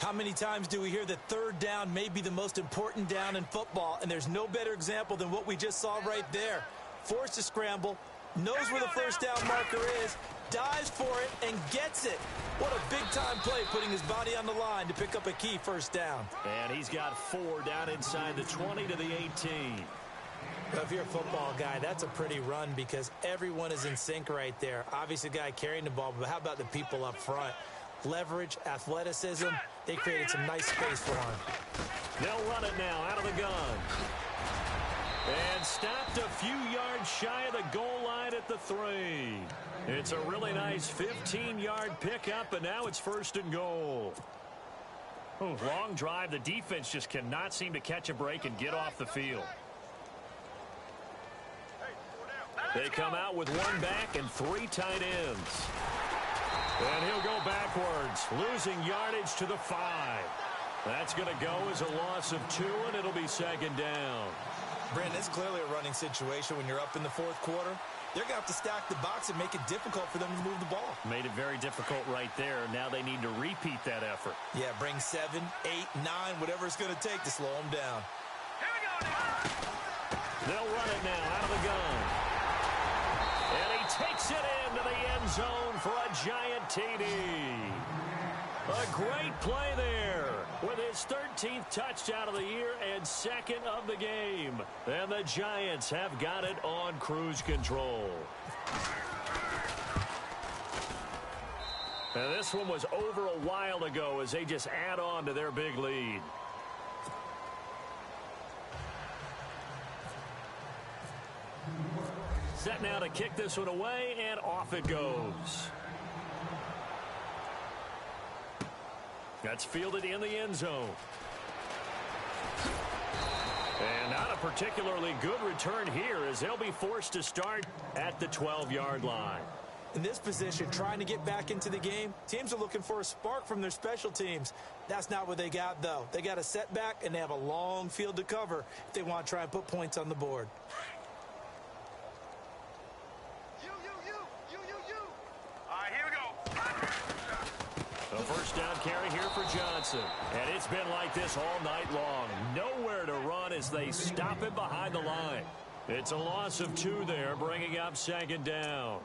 How many times do we hear that 3rd down may be the most important down in football, and there's no better example than what we just saw right there. Forced to scramble, knows where the 1st down marker is, dives for it, and gets it. What a big-time play, putting his body on the line to pick up a key 1st down. And he's got 4 down inside the 20 to the 18. Well, if you're a football guy, that's a pretty run because everyone is in sync right there. Obviously, the guy carrying the ball, but how about the people up front? Leverage, athleticism, they created some nice space for him. They'll run it now out of the gun. And stopped a few yards shy of the goal line at the 3. It's a really nice 15-yard pickup, and now it's 1st and goal. Ooh, long drive. The defense just cannot seem to catch a break and get off the field. They come out with 1 back and 3 tight ends. And he'll go backwards, losing yardage to the 5. That's going to go as a loss of 2, and it'll be 2nd down. Brandon, it's clearly a running situation when you're up in the 4th quarter. They're going to have to stack the box and make it difficult for them to move the ball. Made it very difficult right there. Now they need to repeat that effort. Yeah, bring 7, 8, 9, whatever it's going to take to slow them down. Here we go now. They'll run it now out of the gun. And he takes it into the end zone for a giant TD. A great play there with his 13th touchdown of the year and 2nd of the game. And the Giants have got it on cruise control. And this one was over a while ago as they just add on to their big lead. Set now to kick this one away, and off it goes. That's fielded in the end zone. And not a particularly good return here as they'll be forced to start at the 12-yard line. In this position, trying to get back into the game, teams are looking for a spark from their special teams. That's not what they got, though. They got a setback, and they have a long field to cover if they want to try and put points on the board. All right, here we go. A 1st down carry here for Johnson. And it's been like this all night long. Nowhere to run as they stop him behind the line. It's a loss of 2 there, bringing up 2nd down.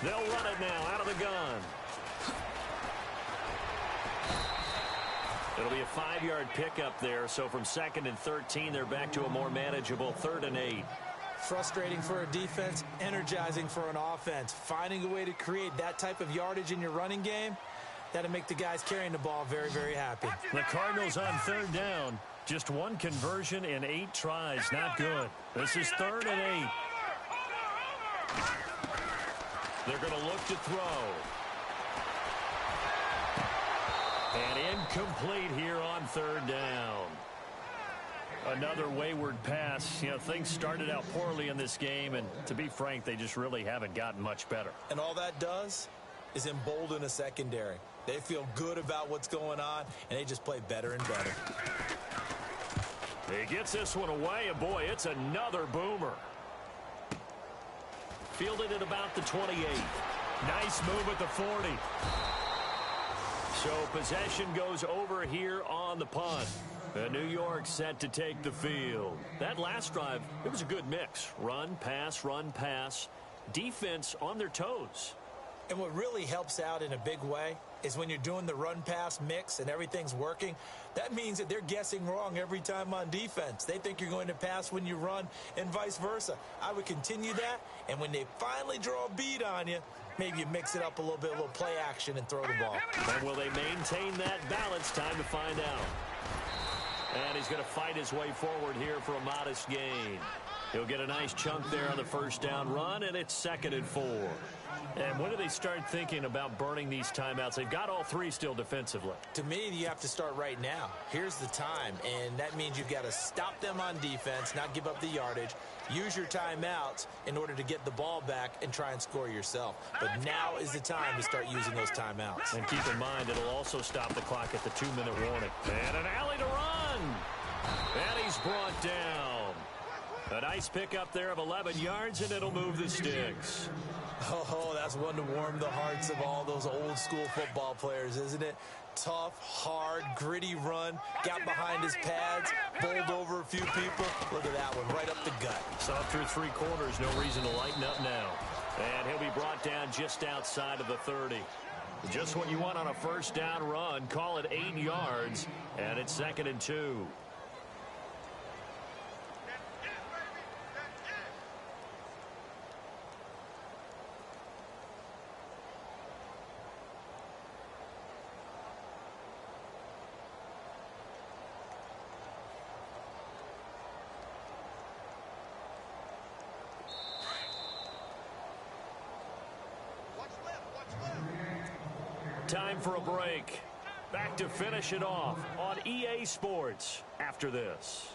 They'll run it now out of the gun. It'll be a 5-yard pickup there, so from 2nd and 13, they're back to a more manageable 3rd and 8. Frustrating for a defense, energizing for an offense. Finding a way to create that type of yardage in your running game, that'll make the guys carrying the ball very, very happy. The Cardinals on 3rd down. Just 1 conversion in 8 tries. Not good. This is 3rd and 8. They're going to look to throw. And incomplete here on 3rd down. Another wayward pass. You know, things started out poorly in this game, and to be frank, they just really haven't gotten much better. And all that does is embolden a secondary. They feel good about what's going on, and they just play better and better. He gets this one away, and boy, it's another boomer. Fielded at about the 28. Nice move at the 40. So possession goes over here on the punt. New York set to take the field. That last drive, it was a good mix. Run, pass, defense on their toes. And what really helps out in a big way is when you're doing the run-pass mix and everything's working, that means that they're guessing wrong every time on defense. They think you're going to pass when you run and vice versa. I would continue that, and when they finally draw a beat on you, maybe you mix it up a little bit, a little play action, and throw the ball. And will they maintain that balance? Time to find out. And he's going to fight his way forward here for a modest gain. He'll get a nice chunk there on the first down run, and it's 2nd and 4. And when do they start thinking about burning these timeouts? They've got all three still defensively. To me, you have to start right now. Here's the time, and that means you've got to stop them on defense, not give up the yardage, use your timeouts in order to get the ball back and try and score yourself. But now is the time to start using those timeouts. And keep in mind, it'll also stop the clock at the 2-minute warning. And an alley to run. And he's brought down. A nice pickup there of 11 yards, and it'll move the sticks. Oh, that's one to warm the hearts of all those old school football players, isn't it? Tough, hard, gritty run, got behind his pads, bowled over a few people. Look at that one, right up the gut. So through 3 quarters, no reason to lighten up now. And he'll be brought down just outside of the 30. Just what you want on a first down run. Call it 8 yards, and it's 2nd and 2. Time for a break. Back to finish it off on EA Sports after this.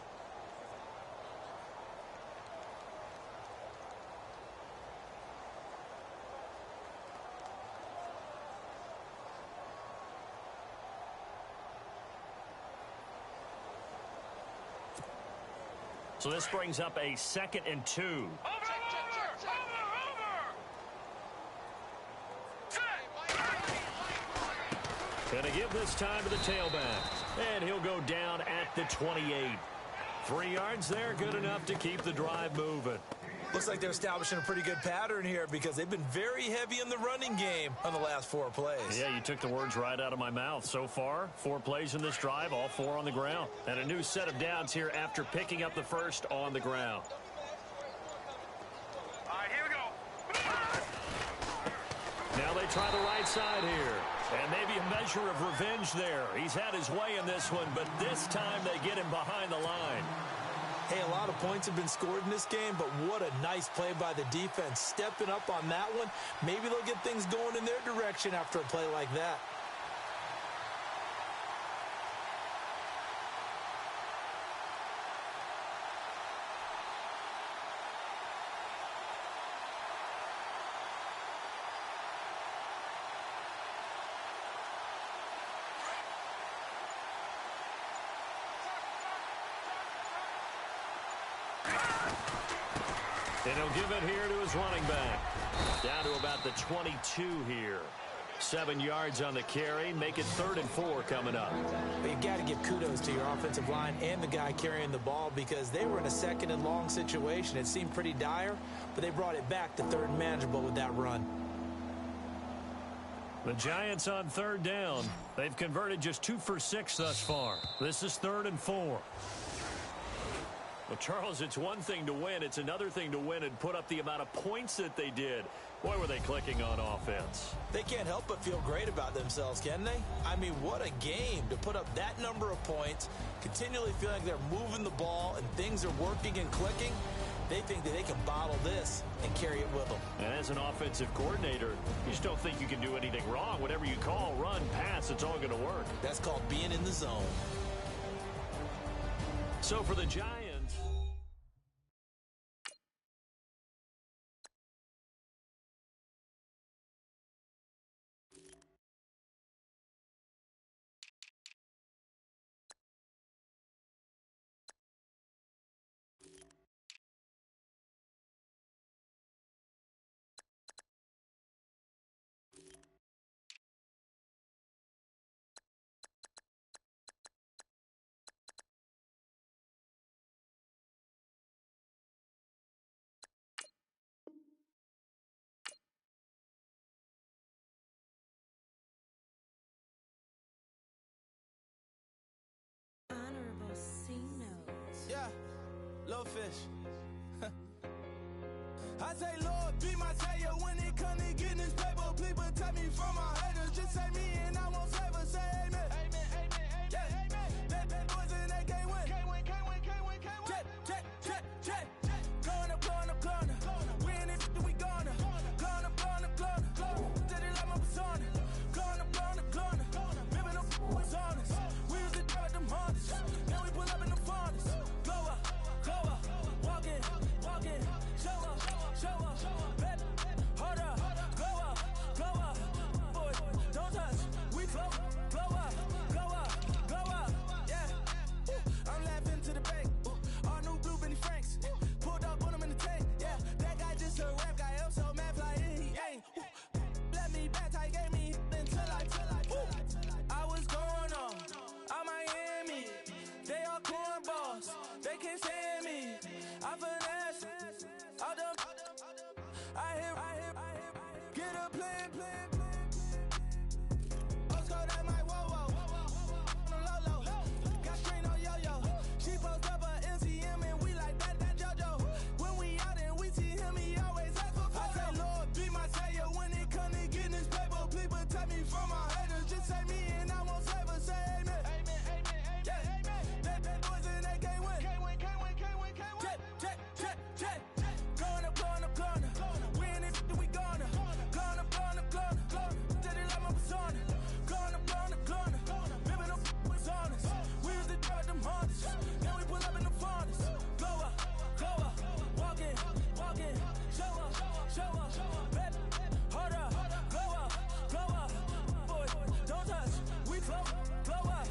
So this brings up a 2nd and 2. Going to give this time to the tailback. And he'll go down at the 28. 3 yards there, good enough to keep the drive moving. Looks like they're establishing a pretty good pattern here because they've been very heavy in the running game on the last 4 plays. Yeah, you took the words right out of my mouth. So far, 4 plays in this drive, all 4 on the ground. And a new set of downs here after picking up the first on the ground. All right, here we go. Now they try the right side here. And maybe a measure of revenge there. He's had his way in this one, but this time they get him behind the line. Hey, a lot of points have been scored in this game, but what a nice play by the defense. Stepping up on that one, maybe they'll get things going in their direction after a play like that. And he'll give it here to his running back. Down to about the 22 here. 7 yards on the carry. Make it 3rd and 4 coming up. But you've got to give kudos to your offensive line and the guy carrying the ball because they were in a 2nd and long situation. It seemed pretty dire, but they brought it back to 3rd and manageable with that run. The Giants on 3rd down. They've converted just 2 for 6 thus far. This is 3rd and 4. Well, Charles, it's one thing to win. It's another thing to win and put up the amount of points that they did. Boy, were they clicking on offense. They can't help but feel great about themselves, can they? I mean, what a game to put up that number of points, continually feel like they're moving the ball and things are working and clicking. They think that they can bottle this and carry it with them. And as an offensive coordinator, you just don't think you can do anything wrong. Whatever you call, run, pass, it's all going to work. That's called being in the zone. So for the Giants, Honorable C-Notes. Yeah, little fish. I say, Lord, be my savior when it come to getting this paper. Please protect me from my haters. Just say me and I won't save her. Say amen. Amen, amen, amen, yeah. Amen. Bad boys and they can't win. Can't win, can't win, can't win, can't win. Check, check, check, check. Going up, going up, going up. We in it, we gonna. Going up, going up, going up. Did it like my persona. Going up, going up, going up. Remember them was honest. We used to drug them hardest. Now we pull up in the furnace. Glow up, walk in, show up, baby, hold up, glow up, boy, don't touch, we float, glow up, yeah. I'm laughing to the bank, all new blue Benny Franks, pulled up on him in the tank, yeah. That guy just a rap guy, I'm so mad, fly in, he ain't. Let me back, I gave me until I was going on Miami. They all cornballs, they can't stand me. I finesse, all them. I hear, get a plan. Osco, that my whoa. On the low. Got strain on yo-yo. She post up a MCM and we like that JoJo. When we out and we see him, he always ask for photo. I say, Lord, be my savior when it come to getting this paper. Please protect me from my haters. Just say me and I won't save her. Say amen. Amen, yeah. Bad boys and they can't win. Can't win. Check. Going up. We in it, we gonna. Going up. Did it like my persona. Going up. Remember them was honest. We used to drug them hardest. Now we pull up in the furnace. Glow up, walk in, show up, baby, hold up, glow up, boy, don't touch, we float, glow up,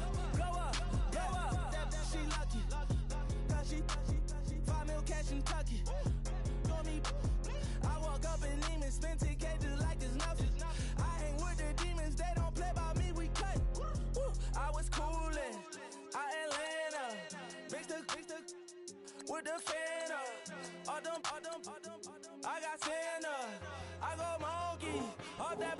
she lucky, cause she 5 mil cash in Tucky, call me, I walk up in demons, spend 10K just like it's nothing, I hang with the demons, they don't play by me, we cut, I was coolin', Atlanta, mixed the with the fan up, all them, I got Santa, I go monkey, all that.